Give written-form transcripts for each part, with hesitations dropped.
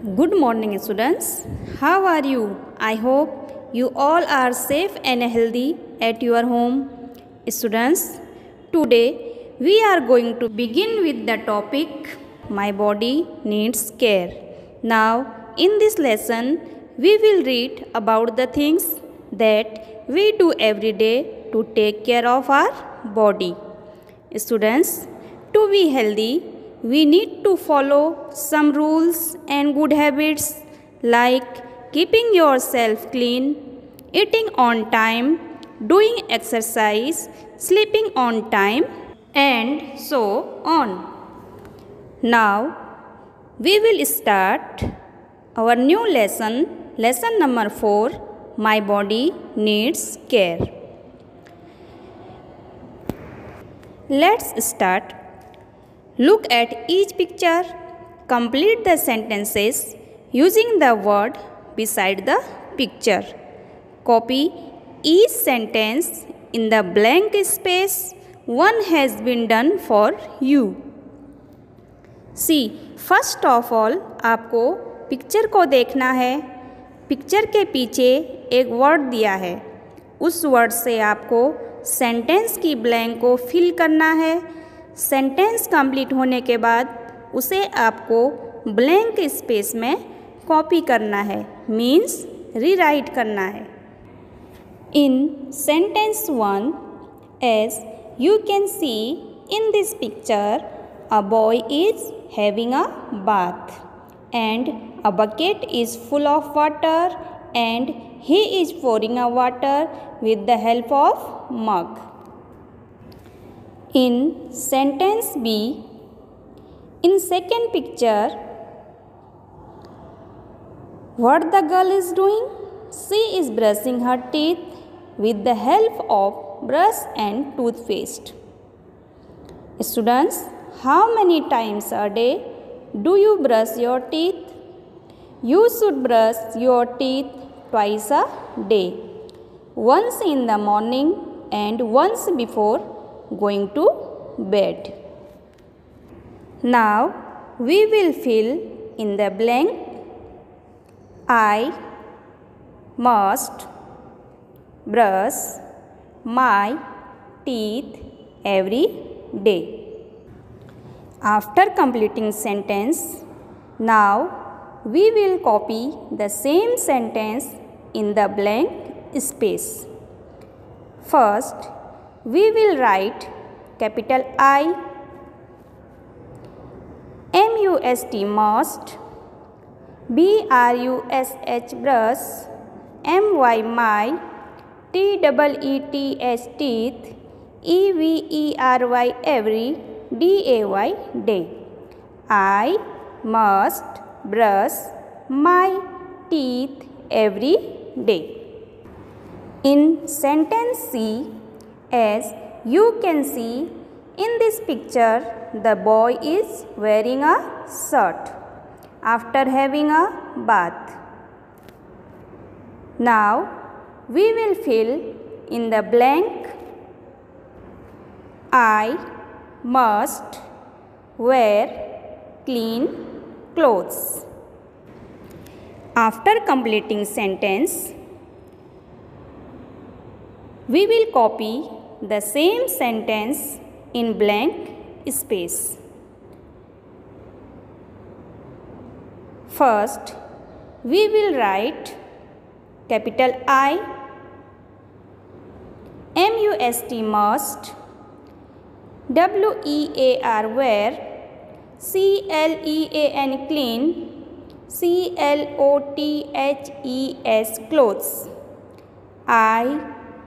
Good morning, students. How are you? I hope you all are safe and healthy at your home. Students, today we are going to begin with the topic My body needs care. Now, in this lesson, we will read about the things that we do every day to take care of our body. Students, to be healthy, we need to follow some rules and good habits like keeping yourself clean, eating on time, doing exercise, sleeping on time, and so on. Now, we will start our new lesson number 4, My body needs care. Let's start. Look at each picture. Complete the sentences using the word beside the picture. Copy each sentence in the blank space. One has been done for you. See, first of all, आपको picture को देखना है. Picture के पीछे एक word दिया है. उस वर्ड से आपको सेंटेंस की ब्लैंक को फिल करना है. सेंटेंस कंप्लीट होने के बाद उसे आपको ब्लैंक स्पेस में कॉपी करना है, मीन्स रीराइट करना है. In sentence 1, as you can see in this picture, a boy is having a bath and a bucket is full of water and he is pouring a water with the help of mug. In sentence B, in second picture, what the girl is doing? She is brushing her teeth with the help of brush and toothpaste. Students, how many times a day do you brush your teeth? You should brush your teeth twice a day. Once in the morning and once before going to bed. Now we will fill in the blank. I must brush my teeth every day. After completing sentence, now we will copy the same sentence in the blank space. First, we will write capital I, MUST must, BRUSH brush, MY my, TEETH teeth, EVERY every, DAY day. I must brush my teeth every day. In sentence C, as you can see in this picture, the boy is wearing a shirt after having a bath. Now we will fill in the blank. I must wear clean clothes. After completing sentence, we will copy the same sentence in blank space. First, we will write capital I, MUST must, WEAR wear, CLEAN clean, CLOTHES clothes. I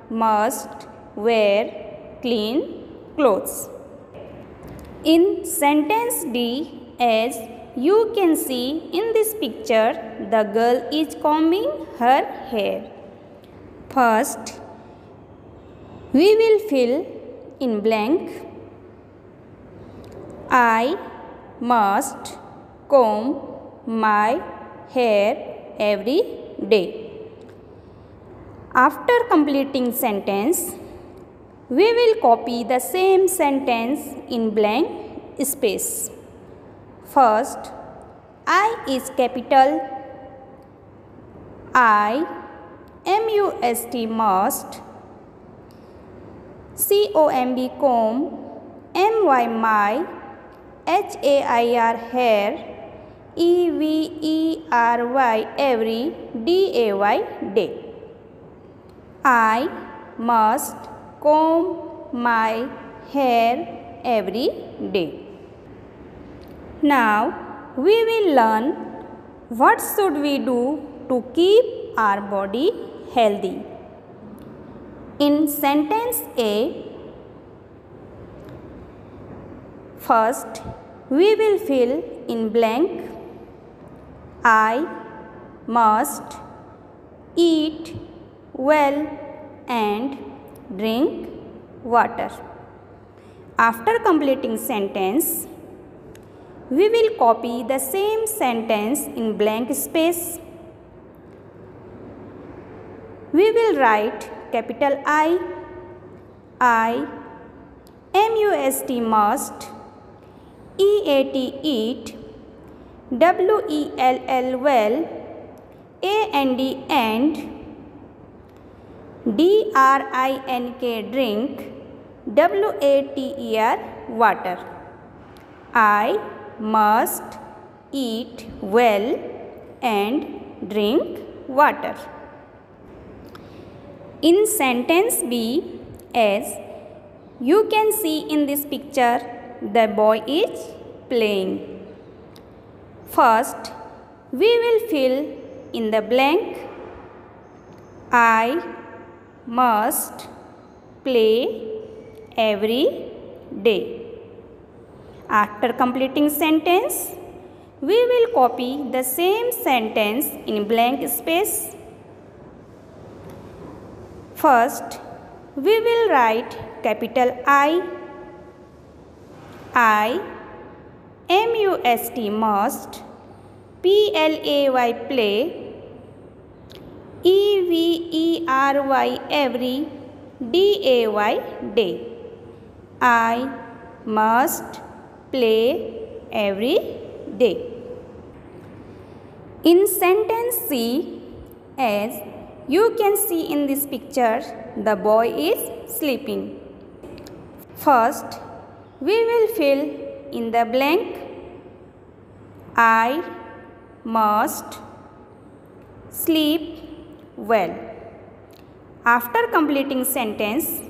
must wear clean clothes. In sentence D, as you can see in this picture, the girl is combing her hair. First, we will fill in blank. I must comb my hair every day. After completing sentence, we will copy the same sentence in blank space. First, I is capital I, MUST must, COMB comb, MY my, HAIR hair, EVERY every, DAY day. I must comb my hair every day. Now we will learn what should we do to keep our body healthy. In sentence A, first we will fill in blank. I must eat well and drink water. After completing sentence, we will copy the same sentence in blank space. We will write capital I, MUST must, EAT eat, WELL well, AND and, DRINK drink, WATER water. I must eat well and drink water. In sentence B, as you can see in this picture, the boy is playing. First, we will fill in the blank. I must play every day. After completing sentence, we will copy the same sentence in blank space. First, we will write capital I, MUST must, PLAY play, EVERY every, DAY day. I must play every day. In sentence C, as you can see in this picture, the boy is sleeping. First, we will fill in the blank. I must sleep well. After completing sentence,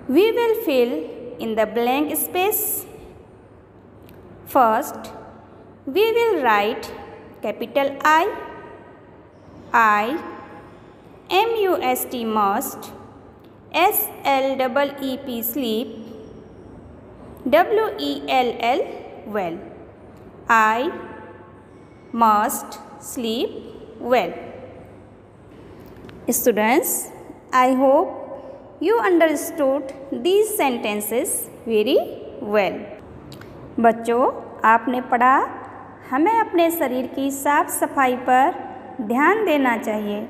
we will fill in the blank space. First, we will write capital I, MUST must, SLEEP sleep, WELL well. I must sleep well. Students, I hope you understood these sentences very well. बच्चों, आपने पढ़ा हमें अपने शरीर की साफ सफाई पर ध्यान देना चाहिए।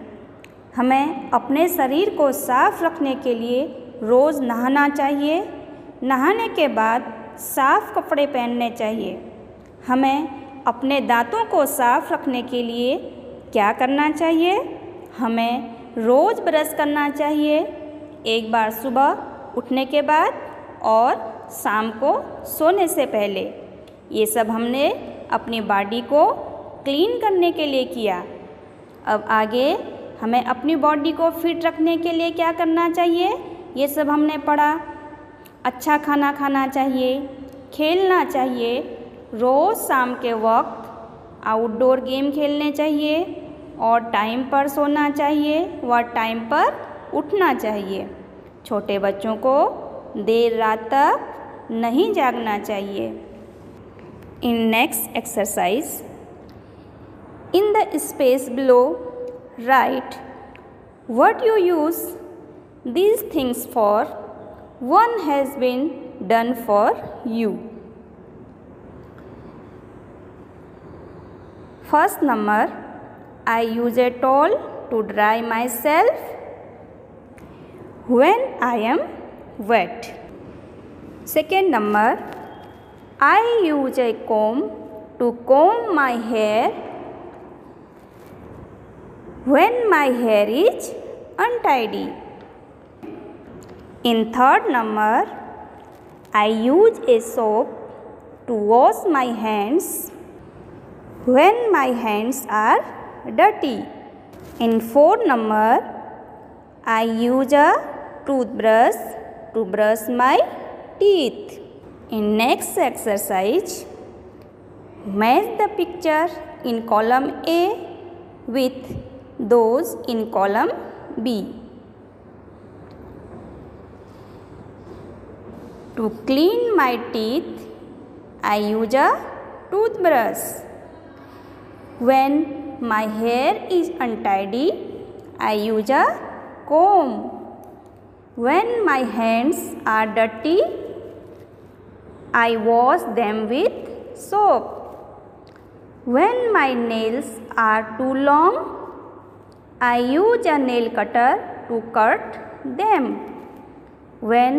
हमें अपने शरीर को साफ रखने के लिए रोज़ नहाना चाहिए। नहाने के बाद साफ कपड़े पहनने चाहिए। हमें अपने दांतों को साफ रखने के लिए क्या करना चाहिए? हमें रोज़ ब्रश करना चाहिए, एक बार सुबह उठने के बाद और शाम को सोने से पहले। ये सब हमने अपनी बॉडी को क्लीन करने के लिए किया। अब आगे हमें अपनी बॉडी को फिट रखने के लिए क्या करना चाहिए, ये सब हमने पढ़ा। अच्छा खाना खाना चाहिए, खेलना चाहिए, रोज़ शाम के वक्त आउटडोर गेम खेलने चाहिए और टाइम पर सोना चाहिए व टाइम पर उठना चाहिए। छोटे बच्चों को देर रात तक नहीं जागना चाहिए। In next exercise, in the space below write what you use these things for, one has been done for you. First number, I use a towel to dry myself when I am wet. Second number, I use a comb to comb my hair when my hair is untidy. In third number, I use a soap to wash my hands when my hands are dirty. In fourth number, I use a toothbrush to brush my teeth. In next exercise, match the picture in column A with those in column B. To clean my teeth, I use a toothbrush. When my hair is untidy, I use a comb. When my hands are dirty, I wash them with soap. When my nails are too long, I use a nail cutter to cut them. When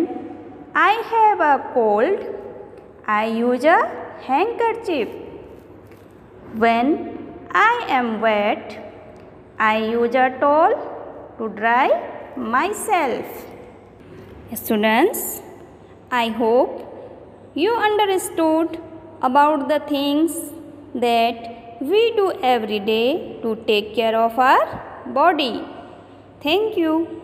I have a cold, I use a handkerchief. When I am wet, I use a towel to dry myself. Students, I hope you understood about the things that we do every day to take care of our body. Thank you.